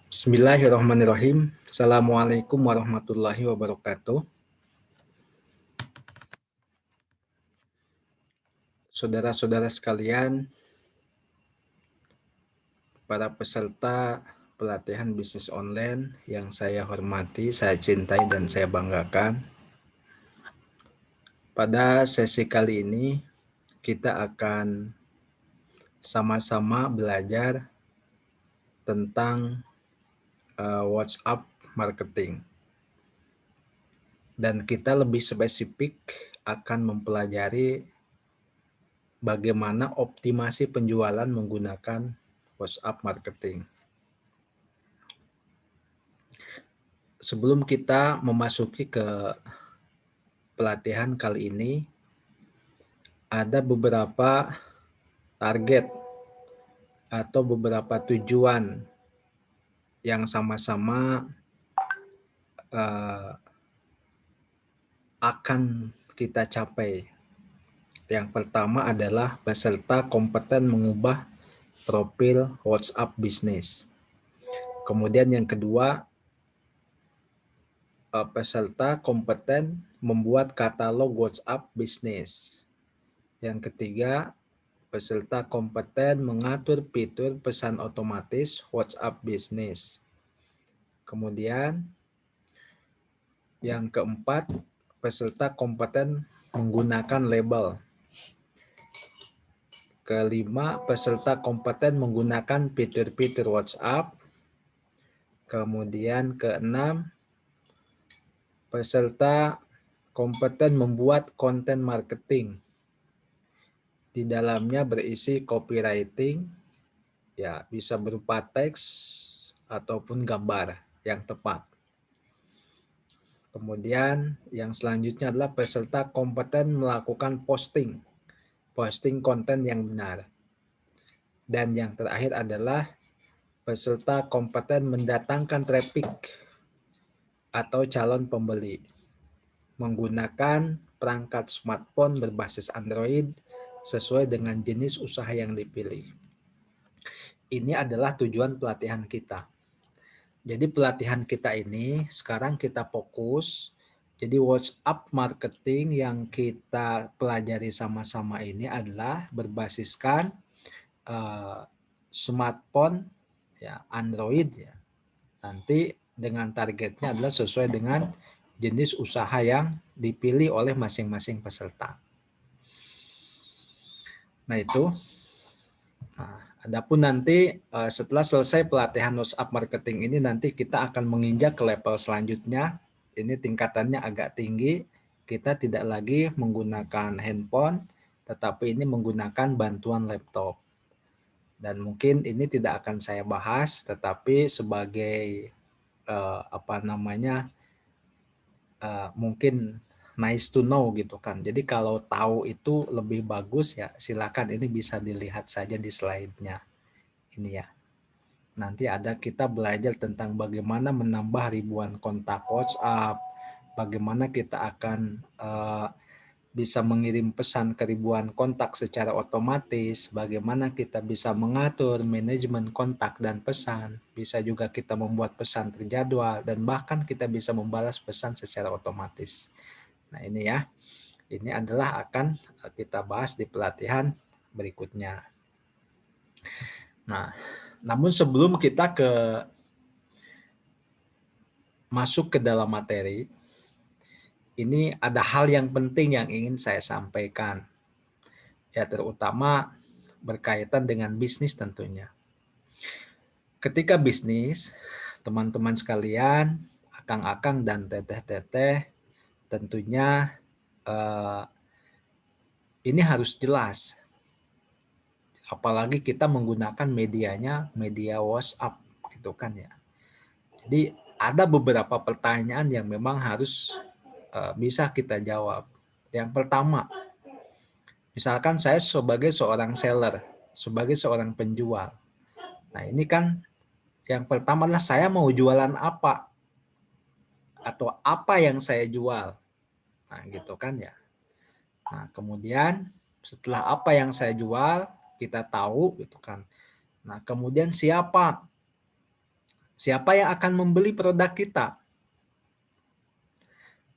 Bismillahirrahmanirrahim. Assalamualaikum warahmatullahi wabarakatuh. Saudara-saudara sekalian, para peserta pelatihan bisnis online yang saya hormati, saya cintai, dan saya banggakan. Pada sesi kali ini, kita akan sama-sama belajar tentang WhatsApp marketing. Dan kita lebih spesifik akan mempelajari bagaimana optimasi penjualan menggunakan WhatsApp marketing. Sebelum kita memasuki ke pelatihan kali ini, ada beberapa target atau beberapa tujuan yang sama-sama akan kita capai. Yang pertama adalah peserta kompeten mengubah profil WhatsApp bisnis. Kemudian yang kedua, peserta kompeten membuat katalog WhatsApp bisnis. Yang ketiga, peserta kompeten mengatur fitur pesan otomatis WhatsApp bisnis. Kemudian yang keempat, peserta kompeten menggunakan label. Kelima, peserta kompeten menggunakan fitur-fitur WhatsApp. Kemudian keenam, peserta kompeten membuat konten marketing. Di dalamnya berisi copywriting, ya bisa berupa teks ataupun gambar yang tepat. Kemudian yang selanjutnya adalah peserta kompeten melakukan posting konten yang benar. Dan yang terakhir adalah peserta kompeten mendatangkan traffic atau calon pembeli menggunakan perangkat smartphone berbasis Android sesuai dengan jenis usaha yang dipilih. Ini adalah tujuan pelatihan kita. Jadi pelatihan kita ini sekarang kita fokus. Jadi WhatsApp marketing yang kita pelajari sama-sama ini adalah berbasiskan smartphone ya Android ya. Nanti dengan targetnya adalah sesuai dengan jenis usaha yang dipilih oleh masing-masing peserta. Nah itu. Nah, adapun nanti setelah selesai pelatihan WhatsApp marketing ini nanti kita akan menginjak ke level selanjutnya. Ini tingkatannya agak tinggi. Kita tidak lagi menggunakan handphone, tetapi ini menggunakan bantuan laptop. Dan mungkin ini tidak akan saya bahas, tetapi sebagai mungkin nice to know gitu kan. Jadi kalau tahu itu lebih bagus ya silakan, ini bisa dilihat saja di slide-nya. Ini ya. Nanti ada kita belajar tentang bagaimana menambah ribuan kontak WhatsApp, bagaimana kita akan bisa mengirim pesan ke ribuan kontak secara otomatis, bagaimana kita bisa mengatur manajemen kontak dan pesan, bisa juga kita membuat pesan terjadwal, dan bahkan kita bisa membalas pesan secara otomatis. Nah ini ya, ini adalah akan kita bahas di pelatihan berikutnya. Nah, namun sebelum kita masuk ke dalam materi, ini ada hal yang penting yang ingin saya sampaikan. Ya, terutama berkaitan dengan bisnis tentunya. Ketika bisnis, teman-teman sekalian, akang-akang dan teteh-teteh, tentunya ini harus jelas. Apalagi kita menggunakan medianya, media WhatsApp gitu kan ya. Jadi ada beberapa pertanyaan yang memang harus bisa kita jawab. Yang pertama, misalkan saya sebagai seorang seller, sebagai seorang penjual. Nah ini kan yang pertama adalah saya mau jualan apa? Atau apa yang saya jual? Nah gitu kan ya. Nah kemudian setelah apa yang saya jual, kita tahu gitu kan. Nah kemudian siapa Siapa yang akan membeli produk kita?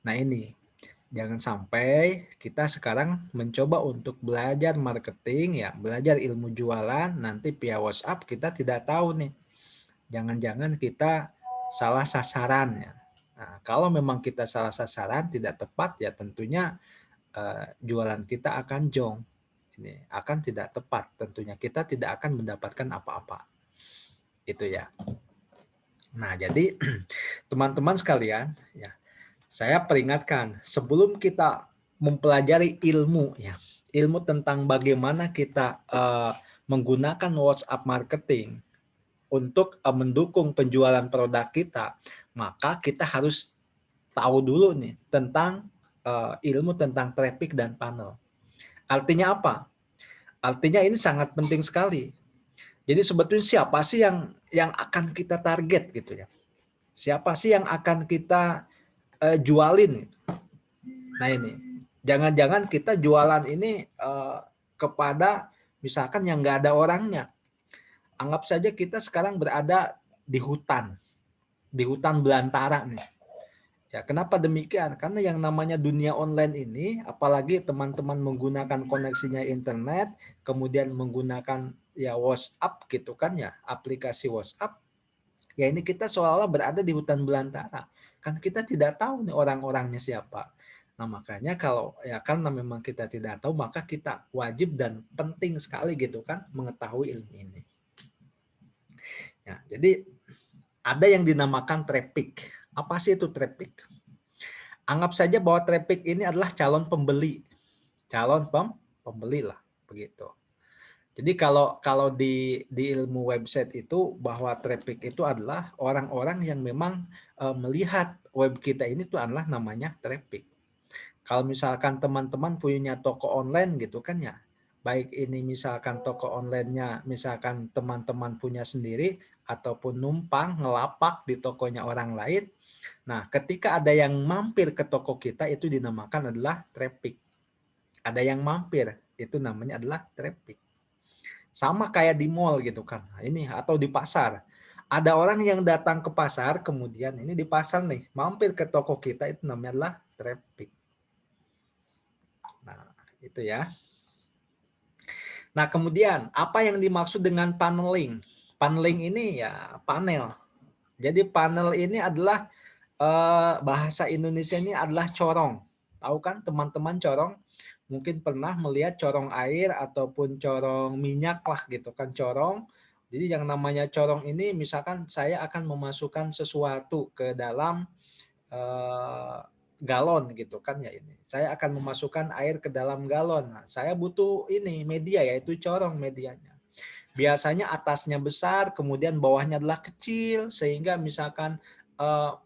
Nah ini, jangan sampai kita sekarang mencoba untuk belajar marketing, ya, belajar ilmu jualan, nanti via WhatsApp kita tidak tahu nih. Jangan-jangan kita salah sasaran ya. Nah, kalau memang kita salah sasaran, tidak tepat, ya tentunya jualan kita akan jong. Ini akan tidak tepat, tentunya kita tidak akan mendapatkan apa-apa. Itu ya. Nah, jadi teman-teman sekalian, ya, saya peringatkan sebelum kita mempelajari ilmu, ya, ilmu tentang bagaimana kita menggunakan WhatsApp marketing untuk mendukung penjualan produk kita, maka kita harus tahu dulu nih tentang ilmu tentang traffic dan funnel. Artinya apa? Artinya ini sangat penting sekali. Jadi sebetulnya siapa sih yang akan kita target gitu ya? Siapa sih yang akan kita jualin? Nah ini, jangan-jangan kita jualan ini kepada misalkan yang nggak ada orangnya. Anggap saja kita sekarang berada di hutan belantara nih. Ya, kenapa demikian? Karena yang namanya dunia online ini, apalagi teman-teman menggunakan koneksinya internet, kemudian menggunakan ya WhatsApp gitu kan ya, aplikasi WhatsApp, ya ini kita seolah-olah berada di hutan belantara. Kan kita tidak tahu nih orang-orangnya siapa. Nah, makanya kalau ya karena memang kita tidak tahu, maka kita wajib dan penting sekali gitu kan mengetahui ilmu ini. Ya, jadi ada yang dinamakan traffic. Apa sih itu traffic? Anggap saja bahwa traffic ini adalah calon pembeli. Calon pembeli lah, begitu. Jadi kalau di ilmu website itu bahwa traffic itu adalah orang-orang yang memang melihat web kita ini tuh adalah namanya traffic. Kalau misalkan teman-teman punya toko online gitu kan ya, baik ini misalkan toko online-nya misalkan teman-teman punya sendiri ataupun numpang ngelapak di tokonya orang lain. Nah, ketika ada yang mampir ke toko kita itu dinamakan adalah traffic. Ada yang mampir itu namanya adalah traffic. Sama kayak di mall gitu kan. Ini atau di pasar. Ada orang yang datang ke pasar, kemudian ini di pasar nih, mampir ke toko kita itu namanya adalah traffic. Nah, itu ya. Nah, kemudian apa yang dimaksud dengan paneling? Paneling ini ya panel. Jadi panel ini adalah bahasa Indonesia ini adalah corong. Tahu kan teman-teman corong? Mungkin pernah melihat corong air ataupun corong minyak lah gitu kan corong. Jadi yang namanya corong ini misalkan saya akan memasukkan sesuatu ke dalam galon gitu kan ya ini. Saya akan memasukkan air ke dalam galon. Nah, saya butuh ini media yaitu corong medianya. Biasanya atasnya besar, kemudian bawahnya adalah kecil sehingga misalkan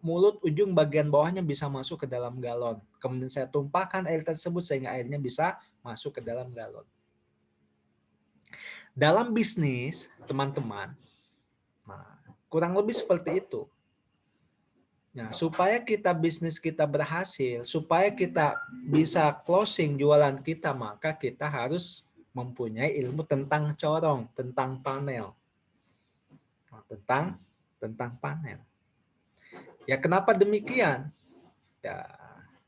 mulut ujung bagian bawahnya bisa masuk ke dalam galon. Kemudian saya tumpahkan air tersebut sehingga airnya bisa masuk ke dalam galon. Dalam bisnis, teman-teman, nah, kurang lebih seperti itu. Nah, supaya bisnis kita berhasil, supaya kita bisa closing jualan kita, maka kita harus mempunyai ilmu tentang corong, tentang panel. Nah, tentang panel. Ya, kenapa demikian? Ya,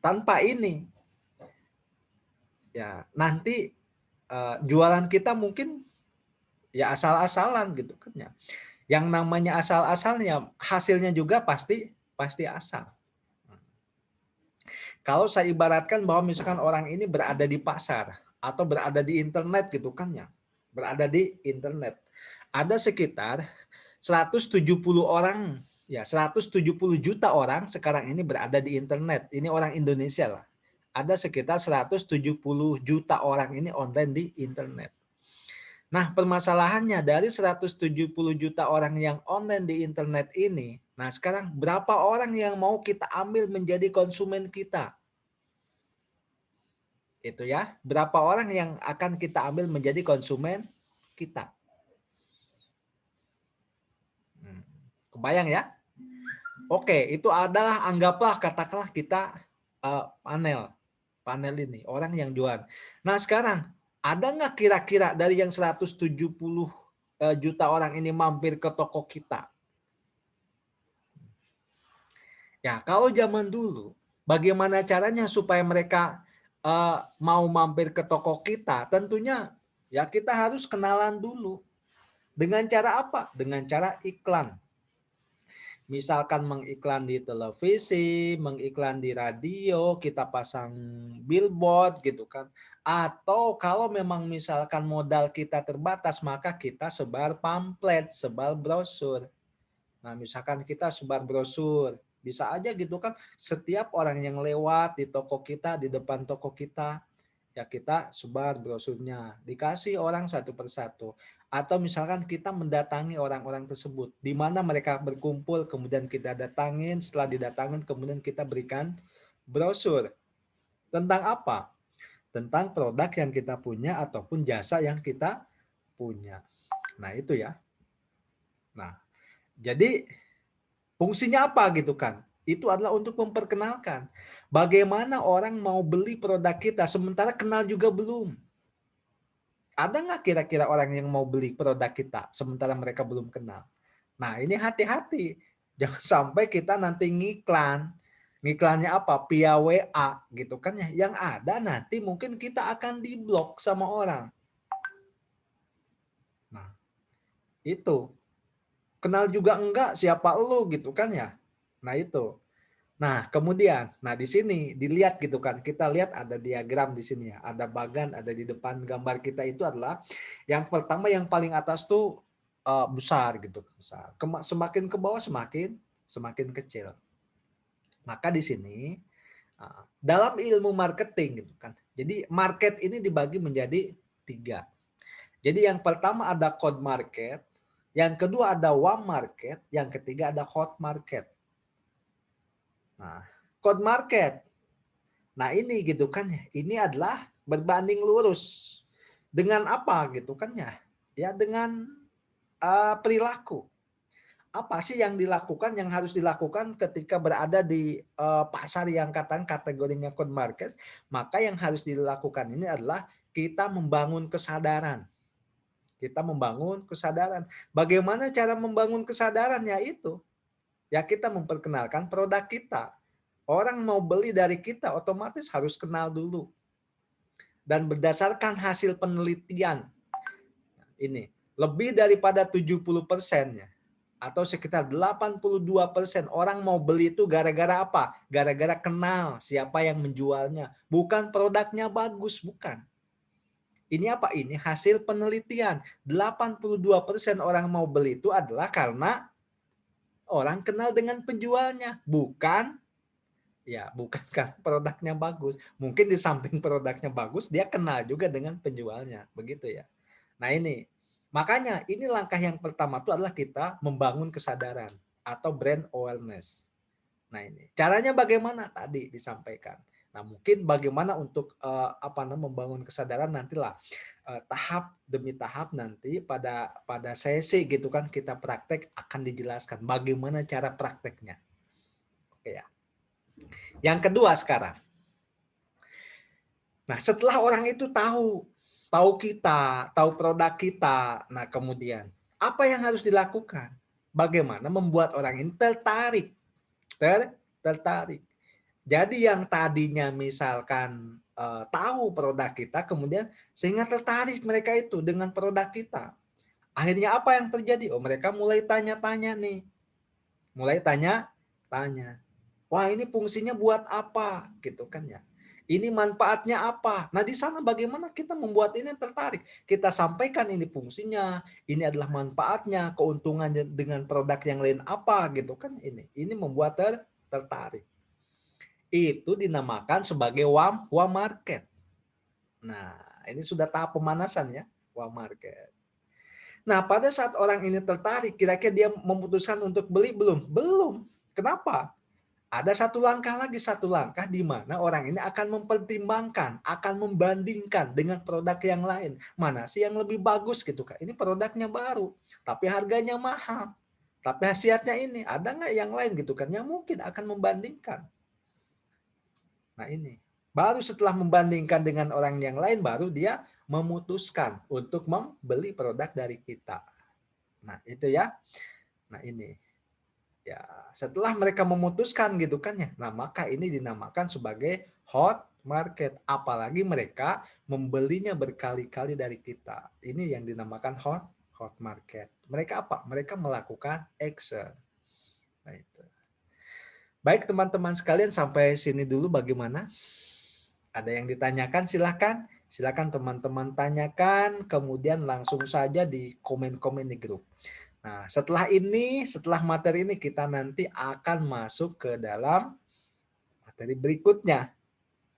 tanpa ini ya nanti jualan kita mungkin ya asal-asalan gitu kan ya. Yang namanya asal-asalnya hasilnya juga pasti asal. Kalau saya ibaratkan bahwa misalkan orang ini berada di pasar atau berada di internet gitu kan ya. Berada di internet. Ada sekitar 170 orang, ya 170 juta orang sekarang ini berada di internet. Ini orang Indonesia lah. Ada sekitar 170 juta orang ini online di internet. Nah, permasalahannya dari 170 juta orang yang online di internet ini, nah sekarang berapa orang yang mau kita ambil menjadi konsumen kita? Itu ya, berapa orang yang akan kita ambil menjadi konsumen kita? Kebayang ya? Oke, itu adalah anggaplah katakanlah kita panel ini, orang yang jual. Nah sekarang, ada nggak kira-kira dari yang 170 juta orang ini mampir ke toko kita? Ya, kalau zaman dulu, bagaimana caranya supaya mereka mau mampir ke toko kita? Tentunya ya kita harus kenalan dulu. Dengan cara apa? Dengan cara iklan. Misalkan mengiklan di televisi, mengiklan di radio, kita pasang billboard gitu kan. Atau kalau memang misalkan modal kita terbatas, maka kita sebar pamflet, sebar brosur. Nah, misalkan kita sebar brosur, bisa aja gitu kan, setiap orang yang lewat di toko kita, di depan toko kita, ya kita sebar brosurnya, dikasih orang satu persatu. Atau misalkan kita mendatangi orang-orang tersebut, di mana mereka berkumpul, kemudian kita datangin, setelah didatangin kemudian kita berikan brosur. Tentang apa? Tentang produk yang kita punya ataupun jasa yang kita punya. Nah, itu ya. Nah, jadi fungsinya apa gitu kan? Itu adalah untuk memperkenalkan. Bagaimana orang mau beli produk kita sementara kenal juga belum. Ada nggak kira-kira orang yang mau beli produk kita sementara mereka belum kenal? Nah, ini hati-hati. Jangan sampai kita nanti ngiklan. Ngiklannya apa? Via WA gitu kan ya. Yang ada nanti mungkin kita akan diblok sama orang. Nah, itu. Kenal juga enggak siapa lu gitu kan ya. Nah, itu. Nah, kemudian, nah di sini dilihat gitu kan, kita lihat ada diagram di sini ya, ada bagan, ada di depan gambar kita itu adalah yang pertama yang paling atas tuh besar gitu, besar. Semakin ke bawah semakin semakin kecil. Maka di sini dalam ilmu marketing gitu kan. Jadi market ini dibagi menjadi 3. Jadi yang pertama ada cold market, yang kedua ada warm market, yang ketiga ada hot market. Nah, cold market. Nah, ini gitu kan ya. Ini adalah berbanding lurus. Dengan apa gitu kan ya? Ya dengan perilaku. Apa sih yang dilakukan, yang harus dilakukan ketika berada di pasar yang katakan kategorinya cold market? Maka yang harus dilakukan ini adalah kita membangun kesadaran. Kita membangun kesadaran. Bagaimana cara membangun kesadaran? Ya itu. Ya kita memperkenalkan produk kita. Orang mau beli dari kita otomatis harus kenal dulu. Dan berdasarkan hasil penelitian ini, lebih daripada 70% atau sekitar 82% orang mau beli itu gara-gara apa? Gara-gara kenal siapa yang menjualnya. Bukan produknya bagus, bukan. Ini apa? Ini hasil penelitian. 82% orang mau beli itu adalah karena orang kenal dengan penjualnya, bukan ya, bukan kan produknya bagus. Mungkin di samping produknya bagus, dia kenal juga dengan penjualnya, begitu ya. Nah ini, makanya ini langkah yang pertama itu adalah kita membangun kesadaran atau brand awareness. Nah ini, caranya bagaimana? Tadi disampaikan. Nah mungkin bagaimana untuk membangun kesadaran nantilah tahap demi tahap nanti pada sesi gitu kan kita praktek akan dijelaskan bagaimana cara prakteknya. Oke ya. Yang kedua sekarang. Nah, setelah orang itu tahu kita, tahu produk kita, nah kemudian apa yang harus dilakukan? Bagaimana membuat orang ini tertarik? Tertarik. Jadi yang tadinya misalkan tahu produk kita, kemudian sehingga tertarik mereka itu dengan produk kita. Akhirnya apa yang terjadi? Oh, mereka mulai tanya-tanya nih. Mulai tanya-tanya. Wah, ini fungsinya buat apa? Gitu kan ya. Ini manfaatnya apa? Nah, di sana bagaimana kita membuat ini tertarik? Kita sampaikan ini fungsinya, ini adalah manfaatnya, keuntungannya dengan produk yang lain apa gitu kan ini. Ini membuat tertarik. Itu dinamakan sebagai warm market. Nah, ini sudah tahap pemanasan ya, warm market. Nah, pada saat orang ini tertarik, kira-kira dia memutuskan untuk beli belum? Belum. Kenapa? Ada satu langkah di mana orang ini akan mempertimbangkan, akan membandingkan dengan produk yang lain. Mana sih yang lebih bagus gitu Kak? Ini produknya baru, tapi harganya mahal. Tapi khasiatnya ini, ada nggak yang lain gitu kan? Yang mungkin akan membandingkan. Nah ini, baru setelah membandingkan dengan orang yang lain, baru dia memutuskan untuk membeli produk dari kita. Nah itu ya. Nah ini. Ya, setelah mereka memutuskan gitu kan ya. Nah, maka ini dinamakan sebagai hot market. Apalagi mereka membelinya berkali-kali dari kita. Ini yang dinamakan hot market. Mereka apa? Mereka melakukan action. Nah, itu. Baik teman-teman sekalian, sampai sini dulu bagaimana? Ada yang ditanyakan silahkan. Silahkan teman-teman tanyakan, kemudian langsung saja di komen-komen di grup. Nah, setelah materi ini kita nanti akan masuk ke dalam materi berikutnya.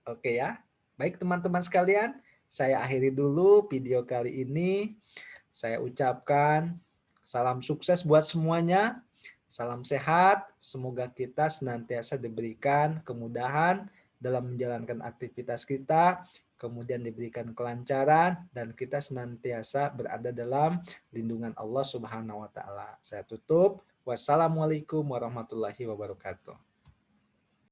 Oke ya. Baik teman-teman sekalian, saya akhiri dulu video kali ini. Saya ucapkan salam sukses buat semuanya. Salam sehat, semoga kita senantiasa diberikan kemudahan dalam menjalankan aktivitas kita, kemudian diberikan kelancaran, dan kita senantiasa berada dalam lindungan Allah Subhanahu wa Ta'ala. Saya tutup. Wassalamualaikum warahmatullahi wabarakatuh.